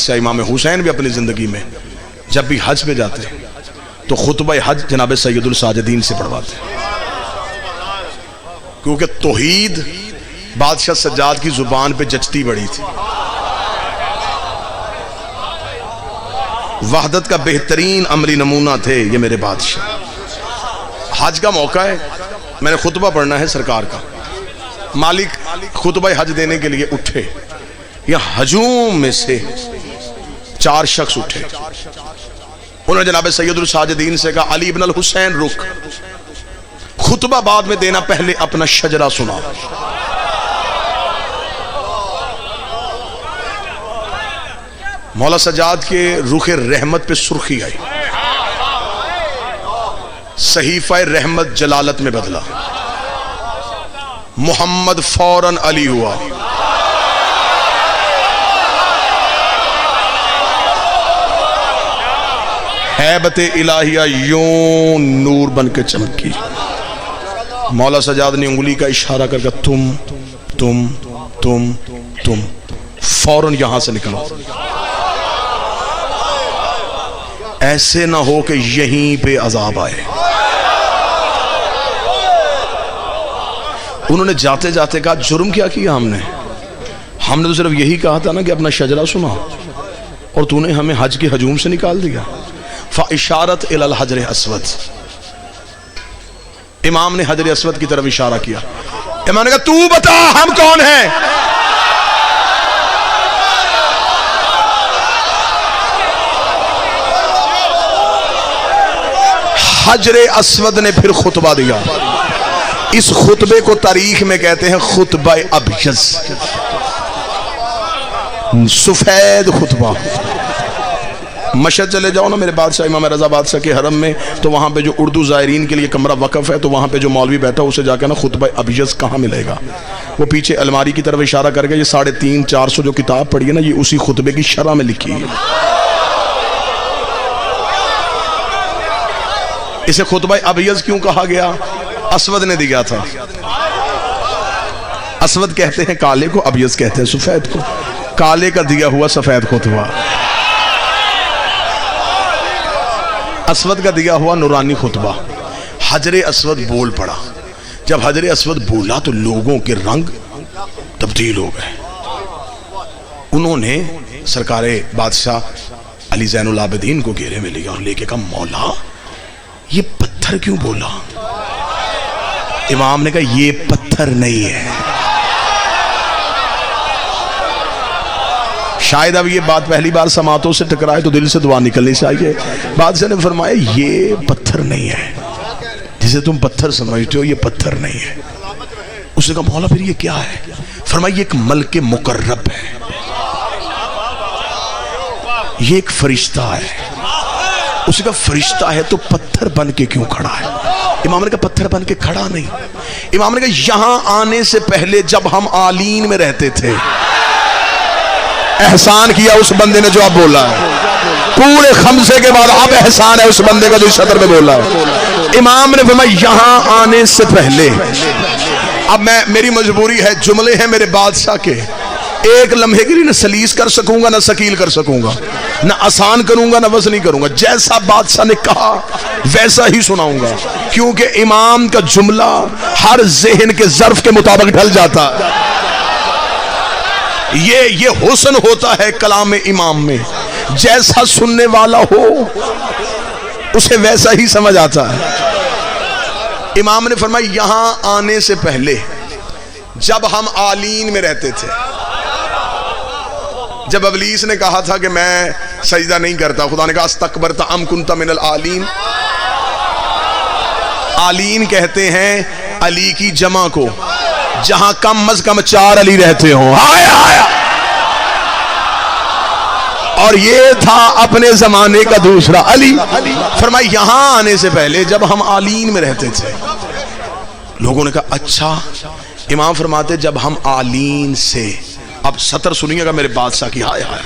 بادشاہ امام حسین بھی اپنی زندگی میں جب بھی حج پہ جاتے تو خطبہ حج جناب سید الساجدین سے پڑھواتے، کیونکہ توحید بادشاہ سجاد کی زبان پہ جچتی بڑی تھی۔ وحدت کا بہترین عملی نمونہ تھے یہ میرے بادشاہ۔ حج کا موقع ہے، میں نے خطبہ پڑھنا ہے سرکار کا، مالک خطبہ حج دینے کے لیے اٹھے، یا ہجوم میں سے 4 شخص اٹھے، انہوں نے جناب سید الساجدین سے کہا علی ابن الحسین رک، خطبہ بعد میں دینا، پہلے اپنا شجرہ سنا۔ مولا سجاد کے رخ رحمت پہ سرخی آئی، صحیفہ رحمت جلالت میں بدلا، محمد فوراً علی ہوا۔ ہیبت الہیہ یوں نور بن کے چمکی۔ مولا سجاد نے انگلی کا اشارہ کر کے تم فوراً یہاں سے نکلو، ایسے نہ ہو کہ یہیں پہ عذاب آئے۔ انہوں نے جاتے جاتے کہا جرم کیا کیا ہم نے تو صرف یہی کہا تھا نا کہ اپنا شجرہ سنا، اور تو نے ہمیں حج کے ہجوم سے نکال دیا۔ فاشارت الی الحجر اسود، امام نے حجر اسود کی طرف اشارہ کیا، امام نے کہا تو بتا ہم کون ہیں؟ حجر اسود نے پھر خطبہ دیا، اس خطبے کو تاریخ میں کہتے ہیں خطبہ ابیض، سفید خطبہ۔ مشہد چلے جاؤ نا میرے بادشاہ امام رضا بادشاہ کے حرم میں، تو وہاں پہ جو اردو زائرین کے لیے کمرہ وقف ہے، تو وہاں پہ جو مولوی بیٹھا اسے جا کے نا خطبہ ابیض کہاں ملے گا، وہ پیچھے الماری کی طرف اشارہ کر کے یہ 350-400 جو کتاب پڑھی ہے نا، یہ اسی خطبے کی شرح میں لکھی ہے۔ اسے خطبہ ابیض کیوں کہا گیا؟ اسود نے دیا تھا۔ اسود کہتے ہیں کالے کو، ابیض کہتے ہیں سفید کو، کالے کا دیا ہوا سفید خطبہ، اسود کا دیا ہوا نورانی خطبہ۔ حجر اسود بول پڑا، جب حجر اسود بولا تو لوگوں کے رنگ تبدیل ہو گئے۔ انہوں نے سرکار بادشاہ علی زین العابدین کو گھیرے میں لیا اور لے کے کہا مولا یہ پتھر کیوں بولا؟ امام نے کہا یہ پتھر نہیں ہے۔ شاید اب یہ بات پہلی بار سماعتوں سے ٹکرائے تو دل سے دعا نکلنی چاہیے۔ بادشاہ نے فرمایا یہ پتھر نہیں ہے، جسے تم پتھر سمجھتے ہو یہ پتھر نہیں ہے۔ اس نے کہا مولا پھر یہ کیا ہے؟ فرمایا یہ ایک ملک مقرب ہے، یہ ایک فرشتہ ہے۔ اس نے کہا فرشتہ ہے تو پتھر بن کے کیوں کھڑا ہے؟ امام نے کہا پتھر بن کے کھڑا نہیں۔ امام نے کہا یہاں آنے سے پہلے جب ہم آلین میں رہتے تھے، احسان کیا اس بندے نے جو اب بولا ہے، پورے خمسے کے بعد اب احسان ہے اس بندے کا جو اس شطر میں بولا ہے۔ امام نے فرمایا یہاں آنے سے پہلے، اب میری مجبوری ہے، جملے ہیں میرے بادشاہ کے، ایک لمحے کے لیے نہ سلیس کر سکوں گا نہ ثقیل کر سکوں گا، نہ آسان کروں گا نہ وزنی کروں گا، جیسا بادشاہ نے کہا ویسا ہی سناؤں گا، کیونکہ امام کا جملہ ہر ذہن کے ظرف کے مطابق ڈھل جاتا ہے۔ یہ حسن ہوتا ہے کلام امام میں، جیسا سننے والا ہو اسے ویسا ہی سمجھ آتا ہے۔ امام نے فرمایا یہاں آنے سے پہلے جب ہم آلین میں رہتے تھے، جب ابلیس نے کہا تھا کہ میں سجدہ نہیں کرتا، خدا نے کہا استکبرت ام کنت من العالین۔ آلین کہتے ہیں علی کی جمع کو، جہاں کم از کم 4 علی رہتے ہوں۔ آیا اور یہ تھا اپنے زمانے کا دوسرا علی۔ فرمایا یہاں آنے سے پہلے جب ہم آلین میں رہتے تھے، لوگوں نے کہا اچھا۔ امام فرماتے جب ہم آلین سے، اب سطر سنیے گا میرے بادشاہ کی، ہائے ہائے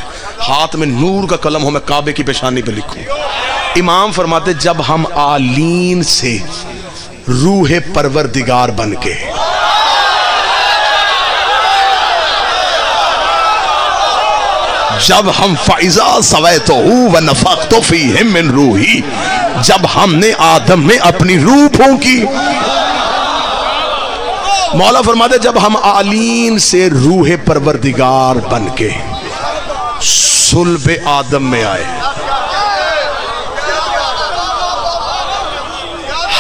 ہاتھ میں نور کا قلم ہو میں کعبے کی پیشانی پہ لکھوں۔ امام فرماتے جب ہم آلین سے روح پروردگار بن کے جب ہم فائزہ سویتہ ونفخت فیہ من روحی، جب ہم نے آدم میں اپنی روح پھونکی. مولا فرماتے جب ہم آلین سے روح پروردگار بن کے صلب آدم میں آئے،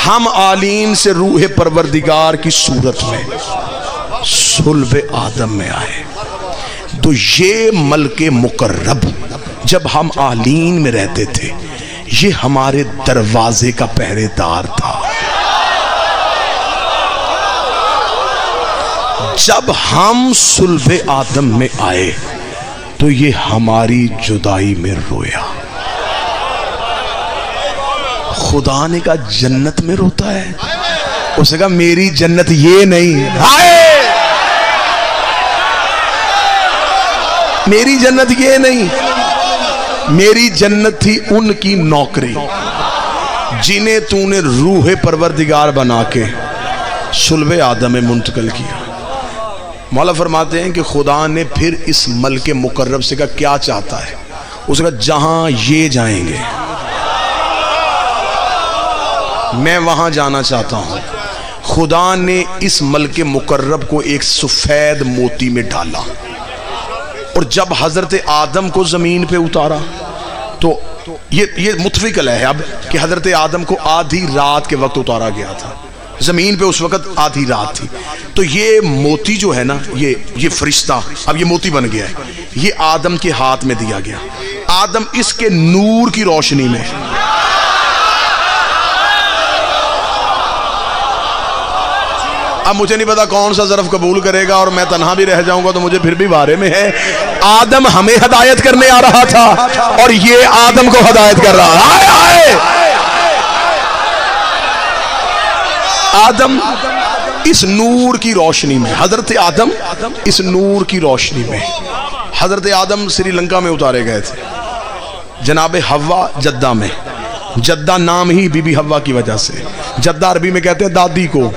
ہم آلین سے روح پروردگار کی صورت میں صلب آدم میں آئے، تو یہ ملک مقرب جب ہم آلین میں رہتے تھے یہ ہمارے دروازے کا پہرے دار تھا. جب ہم صلب آدم میں آئے تو یہ ہماری جدائی میں رویا. خدا نے کہا جنت میں روتا ہے؟ اس نے کہا میری جنت یہ نہیں، میری جنت یہ نہیں، میری جنت تھی ان کی نوکری جنہیں تو نے روح پروردگار بنا کے صلب آدم میں منتقل کیا. مولا فرماتے ہیں کہ خدا نے پھر اس ملک مقرب سے کہا کیا چاہتا ہے؟ اس نے کہا جہاں یہ جائیں گے میں وہاں جانا چاہتا ہوں. خدا نے اس ملک مقرب کو ایک سفید موتی میں ڈالا، اور جب حضرت آدم کو زمین پہ اتارا تو یہ متفقل ہے اب کہ حضرت آدم کو آدھی رات کے وقت اتارا گیا تھا، زمین پہ اس وقت آدھی رات تھی. تو یہ موتی جو ہے نا، یہ فرشتہ اب یہ موتی بن گیا ہے، یہ آدم کے ہاتھ میں دیا گیا. آدم اس کے نور کی روشنی میں، اب مجھے نہیں پتا کون سا ظرف قبول کرے گا اور میں تنہا بھی رہ جاؤں گا تو مجھے پھر بھی بارے میں ہے. آدم ہمیں ہدایت کرنے آ رہا تھا اور یہ آدم کو ہدایت کر رہا. آدم اس نور کی روشنی میں، حضرت آدم اس نور کی روشنی میں، حضرت آدم سری لنکا میں اتارے گئے تھے، جناب حوا جدہ میں. جدہ نام ہی بی بی حوا کی وجہ سے، جدہ عربی میں کہتے ہیں دادی کو.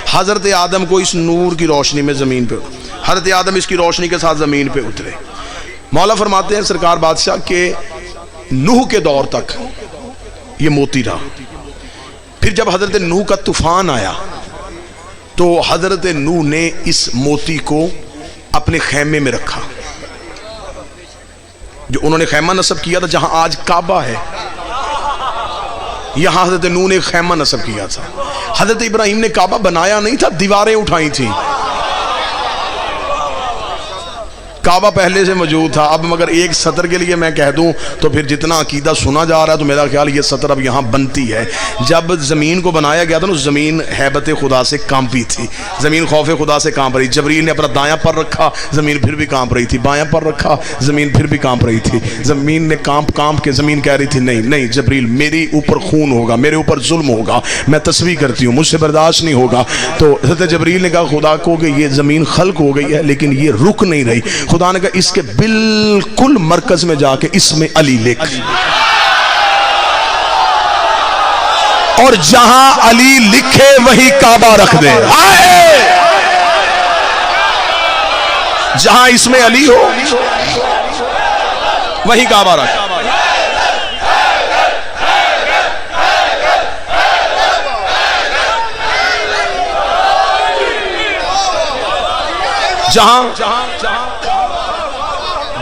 حضرت آدم کو اس نور کی روشنی میں زمین پہ، حضرت آدم اس کی روشنی کے ساتھ زمین پہ اترے. مولا فرماتے ہیں سرکار بادشاہ کہ نوح کے دور تک یہ موتی رہا. پھر جب حضرت نوح کا طوفان آیا تو حضرت نوح نے اس موتی کو اپنے خیمے میں رکھا، جو انہوں نے خیمہ نصب کیا تھا جہاں آج کعبہ ہے، یہاں حضرت نوح نے خیمہ نصب کیا تھا. حضرت ابراہیم نے کعبہ بنایا نہیں تھا، دیواریں اٹھائی تھیں. کعبہ پہلے سے موجود تھا. اب مگر ایک سطر کے لیے میں کہہ دوں تو پھر جتنا عقیدہ سنا جا رہا ہے تو میرا خیال یہ سطر اب یہاں بنتی ہے. جب زمین کو بنایا گیا تھا نا، زمین ہیبت خدا سے کانپی تھی، زمین خوف خدا سے کانپ رہی. جبریل نے اپنا دایاں پر رکھا، زمین پھر بھی کانپ رہی تھی، بایاں پر رکھا، زمین پھر بھی کانپ رہی تھی. زمین نے کانپ کے زمین کہہ رہی تھی نہیں نہیں جبریل میرے اوپر خون ہوگا، میرے اوپر ظلم ہوگا، میں تسبیح کرتی ہوں، مجھ سے برداشت نہیں ہوگا. تو حضرت جبریل نے کہا خدا کو کہ یہ زمین خلق ہو گئی ہے لیکن یہ رک نہیں رہی. خدا نے کہا اس کے بالکل مرکز میں جا کے اس میں علی لکھ، اور جہاں علی لکھے وہی کعبہ رکھ دے. جہاں اس میں علی ہو وہی کعبہ رکھ.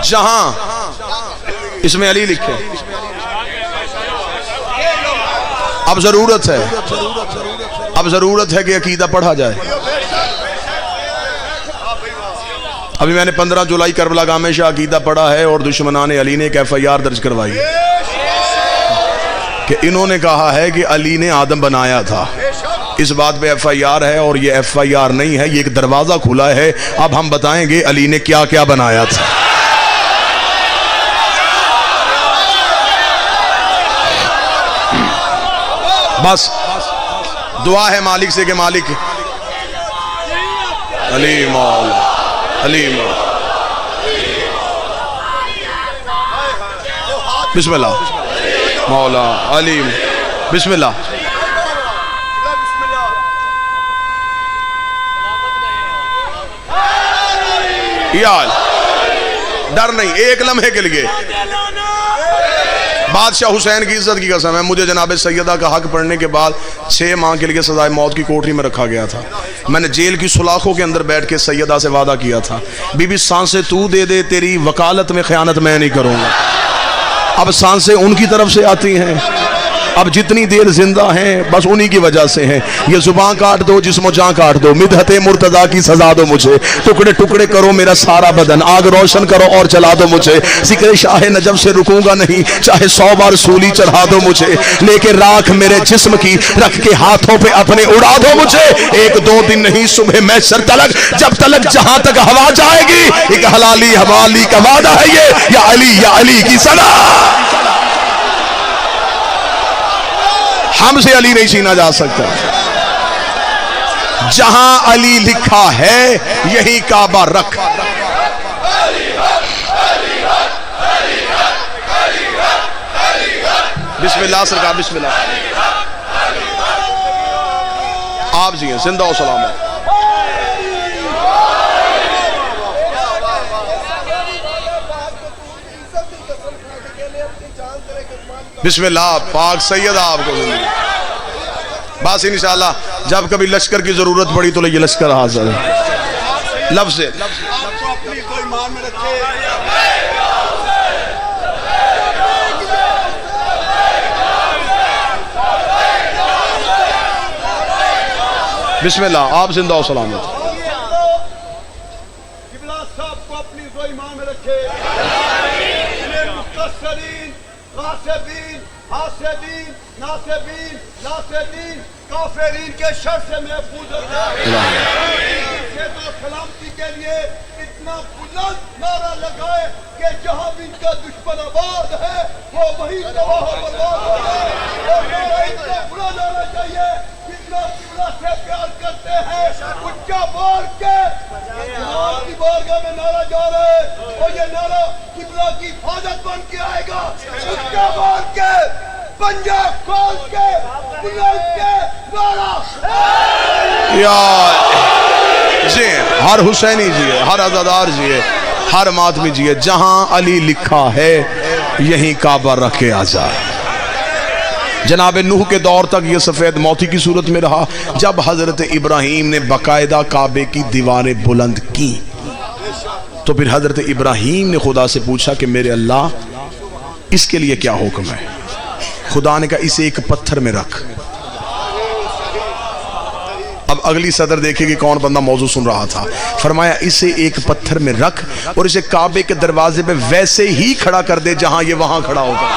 جہاں اس میں علی لکھے. اب ضرورت ہے کہ عقیدہ پڑھا جائے. ابھی میں نے 15 جولائی کربلا گاہ میں شاہ عقیدہ پڑھا ہے اور دشمنان علی نے ایک FIR درج کروائی کہ انہوں نے کہا ہے کہ علی نے آدم بنایا تھا. اس بات پہ FIR ہے اور یہ FIR نہیں ہے، یہ ایک دروازہ کھلا ہے. اب ہم بتائیں گے علی نے کیا کیا بنایا تھا. بس دعا ہے مالک سے کہ مالک علی مولا علی مولا. بسم اللہ مولا علی، بسم اللہ. ڈر نہیں ایک لمحے کے لیے. بادشاہ حسین کی عزت کی قسم ہے مجھے جناب سیدہ کا حق پڑھنے کے بعد 6 ماہ کے لیے سزائے موت کی کوٹری میں رکھا گیا تھا. میں نے جیل کی سلاخوں کے اندر بیٹھ کے سیدہ سے وعدہ کیا تھا بی بی سانسیں تو دے دے تیری وکالت میں خیانت میں نہیں کروں گا. اب سانسیں ان کی طرف سے آتی ہیں. اب جتنی دیر زندہ ہیں بس انہی کی وجہ سے ہیں. یہ زبان کاٹ دو جسم و جان کاٹ دو. مدحت مرتضیٰ کی سزا دو مجھے. ٹکڑے ٹکڑے کرو میرا سارا بدن. آگ روشن کرو اور جلا دو مجھے. ذکر شاہ نجف سے رکوں گا نہیں چاہے 100 بار سولی چڑھا دو مجھے. لے کے راکھ میرے جسم کی رکھ کے ہاتھوں پہ اپنے اڑا دو مجھے. 1-2 دن نہیں صبح محشر تلک جب تلک جہاں تک ہوا جائے گی. ایک حلالی حوالی کا وعدہ ہے یہ یا علی کی صدا. ہم سے علی نہیں چھینا جا سکتا. جہاں علی لکھا ہے یہی کعبہ رکھ. بسم اللہ سرکار بسم اللہ. آپ جی ہیں زندہ و سلامت. بسم اللہ پاک سید آپ کو زندگی. بس انشاءاللہ جب کبھی لشکر کی ضرورت پڑی تو یہ لشکر حاضر ہے. لفظ بسم اللہ آپ زندہ و سلامت. حاسدین ناصبین ناصبین کافرین کے شر سے محفوظ رکھے. سلامتی کے لیے اتنا بلند نعرہ لگائے کہ جہاں بھی ان کا دشمن آباد ہے وہ وہی تباہ و برباد ہو جائے. اور نعرہ اتنا بڑا لانا چاہیے جتنا قبلہ سے پیار کرتے ہیں اچھا بار کے آپ کی بارگاہ میں نعرہ جا رہے ہیں اور یہ نعرہ قبلہ کی حفاظت بن کے آئے گا. اچھا بار کے پنجہ کھول کے بلند کے نعرہ یا جی ہر حسینی جی ہے ہر عزادار جی ہے ہر ماتمی جی ہے. جہاں علی لکھا ہے یہیں کعبہ رکھے آ جائے. جناب نوح کے دور تک یہ سفید موتی کی صورت میں رہا. جب حضرت ابراہیم نے باقاعدہ کعبے کی دیواریں بلند کی تو پھر حضرت ابراہیم نے خدا سے پوچھا کہ میرے اللہ اس کے لیے کیا حکم ہے. خدا نے کہا اسے ایک پتھر میں رکھ. اب اگلی صدر دیکھے کہ کون بندہ موضوع سن رہا تھا. فرمایا اسے ایک پتھر میں رکھ اور اسے کعبے کے دروازے پہ ویسے ہی کھڑا کر دے جہاں یہ وہاں کھڑا ہوگا.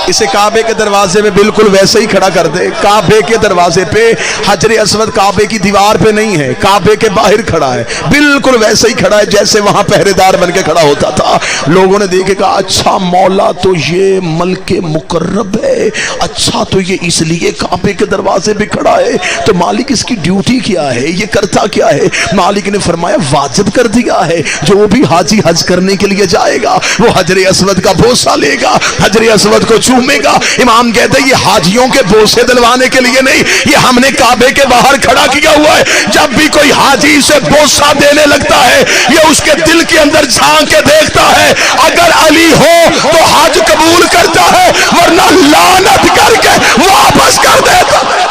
اسے کعبے کے دروازے پہ بالکل ویسے ہی کھڑا کر دے. کعبے کے دروازے پہ حجر اسود کعبے کی دیوار پہ نہیں ہے کعبے کے باہر کھڑا ہے. بالکل ویسے ہی کھڑا ہے جیسے وہاں پہرے دار بن کے کھڑا ہوتا تھا. لوگوں نے دیکھے کہا اچھا مولا تو یہ ملک مقرب ہے. اچھا تو یہ اس لیے کعبے کے دروازے پہ کھڑا ہے تو مالک اس کی ڈیوٹی کیا ہے یہ کرتا کیا ہے. مالک نے فرمایا واجب کر دیا ہے جو بھی حاجی حج کرنے کے لیے جائے گا وہ حجر اسود کا بوسہ لے گا حجر اسود کو چومے گا. امام کہتے ہیں یہ حاجیوں کے بوسے دلوانے کے لیے نہیں یہ ہم نے کعبے کے باہر کھڑا کیا ہوا ہے. جب بھی کوئی حاجی سے بوسہ دینے لگتا ہے یہ اس کے دل کے اندر جھانک کے دیکھتا ہے اگر علی ہو تو حج قبول کرتا ہے ورنہ لعنت کر کے واپس کر دیتا ہے.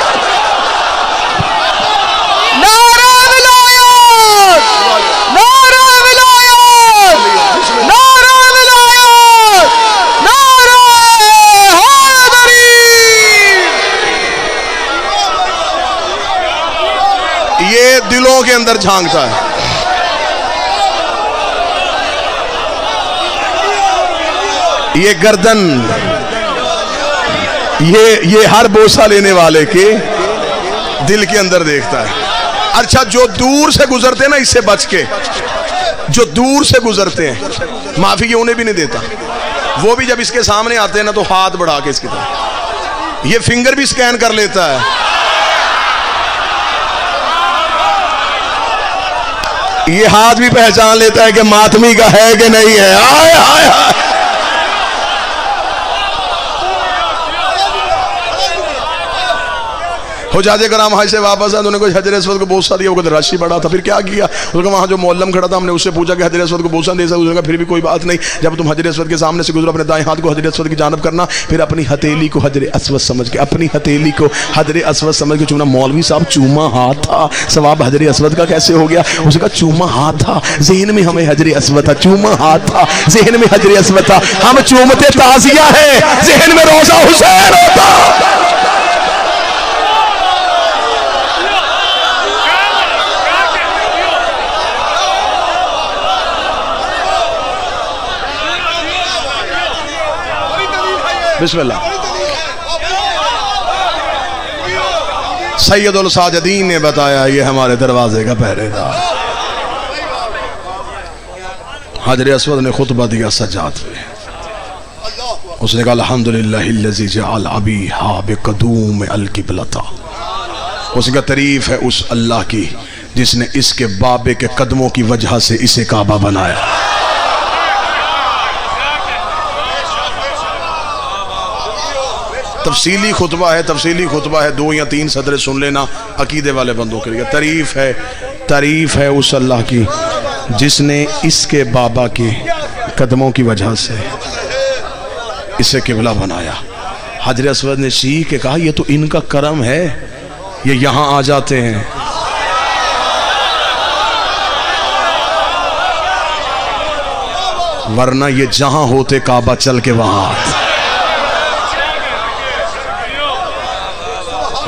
یہ دلوں کے اندر جھانکتا ہے. یہ گردن یہ ہر بوسہ لینے والے کے دل کے اندر دیکھتا ہے. اچھا جو دور سے گزرتے ہیں نا اس سے بچ کے جو دور سے گزرتے ہیں معافی یہ انہیں بھی نہیں دیتا. وہ بھی جب اس کے سامنے آتے ہیں نا تو ہاتھ بڑھا کے اس کی طرف یہ فنگر بھی سکین کر لیتا ہے. یہ ہاتھ بھی پہچان لیتا ہے کہ ماتمی کا ہے کہ نہیں ہے. آئے آئے آئے. حجاج کرام حج سے واپس آئے، انہوں نے کوئی حجر اسود کو بوسہ دیا، وہ کہتے رش ہی بڑا تھا، پھر کیا کیا؟ اس نے کہا وہاں جو معلم کھڑا تھا، ہم نے اس سے پوچھا کہ حجر اسود کو بوسہ دے سکتے؟ اس نے کہا پھر بھی کوئی بات نہیں، جب تم حجر اسود کے سامنے سے گزرو اپنے دائیں ہاتھ کو حجر اسود کی جانب کرنا، پھر اپنی ہتھیلی کو حجر اسود سمجھ کے، اپنی ہتھیلی کو حجر اسود سمجھ کے چومنا۔ مولوی صاحب چوما ہاتھ تھا، ثواب حجر اسود کا کیسے ہو گیا؟ اس نے کہا چوما ہاتھ تھا، ذہن میں ہمیں حجر اسود تھا، چوما ہاتھ تھا ذہن میں حجر اسود تھا، ہم چومتے تعزیہ ہے، ذہن میں روضہ حسین ہوتا۔ بسم اللہ۔ سید الساجدین نے بتایا یہ ہمارے دروازے کا پہرے دار۔ حجر اسود نے خطبہ دیا سجاد پہ، اس نے کہا الحمدللہ الذی جعل ابیہا بقدوم القبلۃ۔ اس نے کہا تعریف ہے اس اللہ کی جس نے اس کے بابے کے قدموں کی وجہ سے اسے کعبہ بنایا۔ تفصیلی خطبہ ہے، تفصیلی خطبہ ہے، 2 یا 3 صدریں سن لینا عقیدے والے بندوں کے لیے۔ تعریف ہے اس اللہ کی جس نے اس کے بابا کے قدموں کی وجہ سے اسے قبلہ بنایا۔ حجر اسود نے چیخ کے کہا یہ تو ان کا کرم ہے، یہ یہاں آ جاتے ہیں۔ ورنہ یہ جہاں ہوتے کعبہ چل کے وہاں آتے۔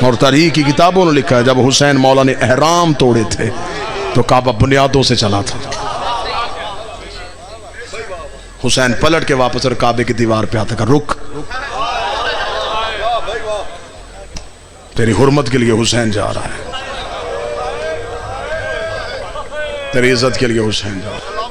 اور تاریخ کی کتابوں نے لکھا ہے جب حسین مولا نے احرام توڑے تھے تو کعبہ بنیادوں سے چلا تھا۔ حسین پلٹ کے واپس اور کعبے کی دیوار پہ آتا کہ رک، تیری حرمت کے لیے حسین جا رہا ہے، تیری عزت کے لیے حسین جا رہا ہے۔